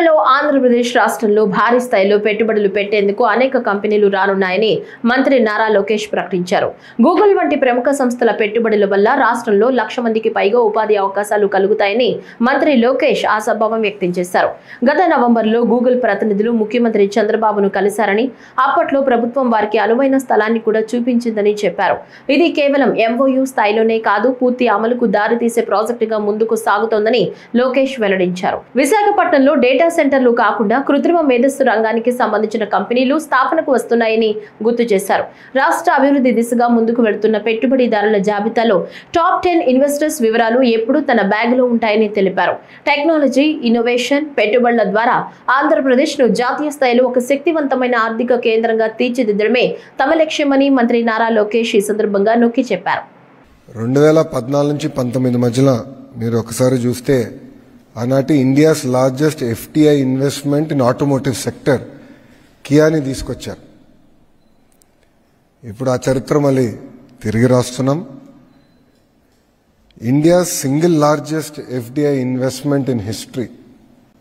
త్వరలో ఆంధ్రప్రదేశ్ రాష్ట్రంలో భారీ స్థాయిలో పెట్టుబడులు పెట్టేందుకు అనేక కంపెనీలు రానున్నాయని మంత్రి నారా లోకేష్ ప్రకటించారు. గూగుల్ వంటి ప్రముఖ సంస్థల పెట్టుబడుల వల్ల రాష్ట్రంలో 1,00,000 మందికి పైగా ఉపాధి అవకాశాలు కలుగుతాయని మంత్రి లోకేష్ ఆశాభావం వ్యక్తం చేశారు. గత నవంబర్లో గూగుల్ ప్రతినిధులు ముఖ్యమంత్రి చంద్రబాబును కలిశారని, అప్పట్లో ప్రభుత్వం వారికి అనువైన స్థలాన్ని కూడా చూపించిందని చెప్పారు. ఇది కేవలం MOU స్థాయిలోనే కాదు, పూర్తి అమలుకు దారితీసే ప్రాజెక్టుగా ముందుకు సాగుతోందని లోకేష్ వెల్లడించారు. విశాఖపట్నంలో డేటా సెంటర్లు కాకుండా కృత్రిమ మేధస్సు రంగానికి సంబంధించిన కంపెనీలు స్థాపనకు వస్తున్నాయని గుర్తు చేశారు. రాష్ట్ర అభివృద్ధి దిశగా ముందుకు వెళ్తున్న పెట్టుబడిదారుల జాబితాలో టాప్ 10 ఇన్వెస్టర్స్ వివరాలు ఎప్పుడూ తన బ్యాగ్లో ఉంటాయని తెలిపారు. టెక్నాలజీ, ఇన్నోవేషన్, పెట్టుబడుల ద్వారా ఆంధ్రప్రదేశ్ను జాతీయ స్థాయిలో ఒక శక్తివంతమైన ఆర్థిక కేంద్రంగా తీర్చిదిద్దడమే తమ లక్ష్యమని మంత్రి నారా లోకేష్ ఈ సందర్భంగా నొక్కి చెప్పారు. 2014 నుంచి 19 మధ్యలో మీరు ఒకసారి చూస్తే ఆనాటి India's largest FDI investment in automotive sector కియాని తీసుకొచ్చారు. ఇప్పుడు ఆ చరిత్ర మళ్ళీ తిరిగి రాస్తున్నాం. India's single largest FDI investment in history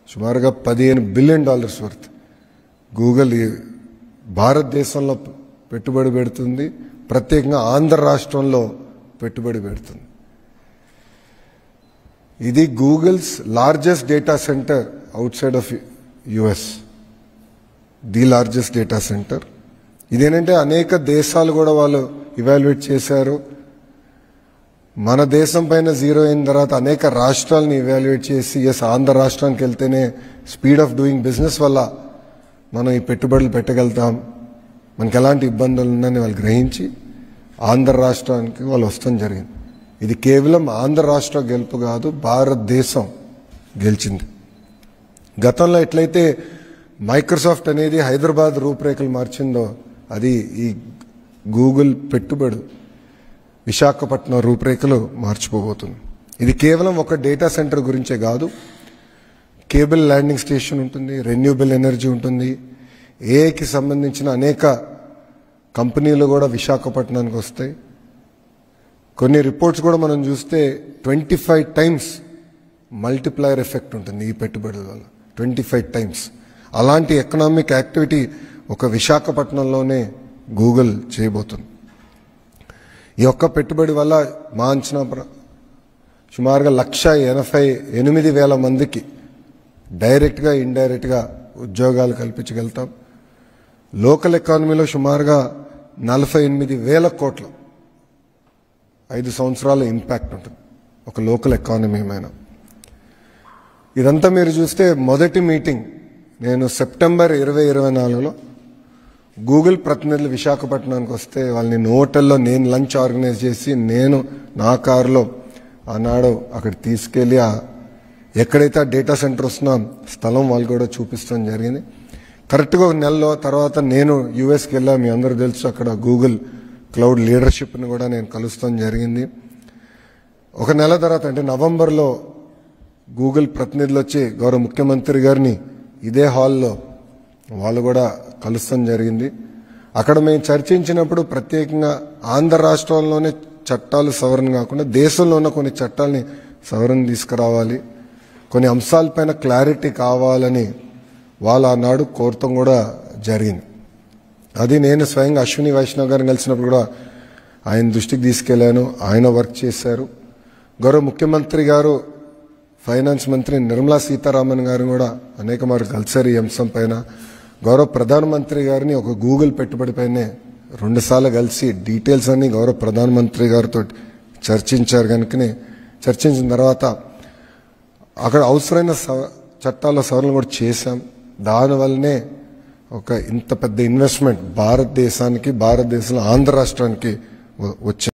సుమారుగా $15 బిలియన్ వర్త్ గూగుల్ భారతదేశంలో పెట్టుబడి పెడుతుంది, ప్రత్యేకంగా ఆంధ్ర రాష్ట్రంలో పెట్టుబడి పెడుతుంది. ఇది Google's largest data centre out side of US, the largest data centre. ఇదేంటంటే అనేక దేశాలు కూడా వాళ్ళు ఇవాల్యుయేట్ చేశారు. మన దేశం పైన జీరో అయిన తర్వాత అనేక రాష్ట్రాలను ఇవాల్యుయేట్ చేసి ఆంధ్ర రాష్ట్రానికి వెళ్తేనే స్పీడ్ ఆఫ్ డూయింగ్ బిజినెస్ వల్ల మనం ఈ పెట్టుబడులు పెట్టగలుగుతాం, మనకి ఎలాంటి ఇబ్బందులు ఉన్నాయని వాళ్ళు గ్రహించి ఆంధ్ర రాష్ట్రానికి వాళ్ళు వస్తాం జరిగింది. ఇది కేవలం ఆంధ్ర రాష్ట్ర గెలుపు కాదు, భారతదేశం గెలిచింది. గతంలో ఎట్లయితే మైక్రోసాఫ్ట్ అనేది హైదరాబాద్ రూపురేఖలు మార్చిందో, అది ఈ గూగుల్ పెట్టుబడి విశాఖపట్నం రూపురేఖలు మార్చిపోబోతుంది. ఇది కేవలం ఒక డేటా సెంటర్ గురించే కాదు, కేబుల్ ల్యాండింగ్ స్టేషన్ ఉంటుంది, రెన్యూబుల్ ఎనర్జీ ఉంటుంది, ఏఐకి సంబంధించిన అనేక కంపెనీలు కూడా విశాఖపట్నానికి వస్తాయి. కొన్ని రిపోర్ట్స్ కూడా మనం చూస్తే 25 టైమ్స్ మల్టిప్లయర్ ఎఫెక్ట్ ఉంటుంది ఈ పెట్టుబడుల వల్ల, 25 టైమ్స్. అలాంటి ఎకనామిక్ యాక్టివిటీ ఒక విశాఖపట్నంలోనే గూగుల్ చేయబోతుంది. ఈ ఒక్క పెట్టుబడి వల్ల మా అంచనా సుమారుగా 1,88,000 మందికి డైరెక్ట్గా ఇండైరెక్ట్గా ఉద్యోగాలు కల్పించగలుగుతాం. లోకల్ ఎకానమీలో సుమారుగా 48,000 కోట్ల 5 సంవత్సరాల ఇంపాక్ట్ ఉంటుంది ఒక లోకల్ ఎకానమీ మీద. ఇదంతా మీరు చూస్తే మొదటి మీటింగ్ నేను సెప్టెంబర్ 2024లో గూగుల్ ప్రతినిధులు విశాఖపట్నానికి వస్తే వాళ్ళని హోటల్లో నేను లంచ్ ఆర్గనైజ్ చేసి నేను నా కారులో ఆనాడు అక్కడ తీసుకెళ్లి ఎక్కడైతే ఆ డేటా సెంటర్ వస్తున్నా స్థలం వాళ్ళు కూడా చూపిస్తాం జరిగింది. కరెక్ట్గా ఒక నెలలో తర్వాత నేను USకి వెళ్ళా, మీ అందరూ తెలుసు, అక్కడ గూగుల్ క్లౌడ్ లీడర్షిప్ని కూడా నేను కలుస్తాం జరిగింది. ఒక నెల తర్వాత అంటే నవంబర్లో గూగుల్ ప్రతినిధులు వచ్చి గౌరవ ముఖ్యమంత్రి గారిని ఇదే హాల్లో వాళ్ళు కూడా కలుస్తాం జరిగింది. అక్కడ మేము చర్చించినప్పుడు ప్రత్యేకంగా ఆంధ్ర రాష్ట్రంలోనే చట్టాలు సవరణ కాకుండా దేశంలో ఉన్న కొన్ని చట్టాలని సవరణ తీసుకురావాలి, కొన్ని అంశాలపైన క్లారిటీ కావాలని వాళ్ళు ఆనాడు కోరటం కూడా జరిగింది. అది నేను స్వయంగా అశ్విని వైష్ణవ్ గారిని కలిసినప్పుడు కూడా ఆయన దృష్టికి తీసుకెళ్లాను, ఆయన వర్క్ చేశారు. గౌరవ ముఖ్యమంత్రి గారు, ఫైనాన్స్ మంత్రి నిర్మలా సీతారామన్ గారు కూడా అనేక మార్లు కలిశారు ఈ అంశం పైన. గౌరవ ప్రధానమంత్రి గారిని ఒక గూగుల్ పెట్టుబడి పైనే 2 సార్లు కలిసి డీటెయిల్స్ అన్ని గౌరవ ప్రధానమంత్రి గారితో చర్చించారు. కనుకనే చర్చించిన తర్వాత అక్కడ అవసరమైన చట్టాల సవరణలు కూడా చేశాం. దానివల్లనే ఒక ఇంత పెద్ద ఇన్వెస్ట్మెంట్ భారతదేశానికి, భారతదేశంలో ఆంధ్ర రాష్ట్రానికి వచ్చింది.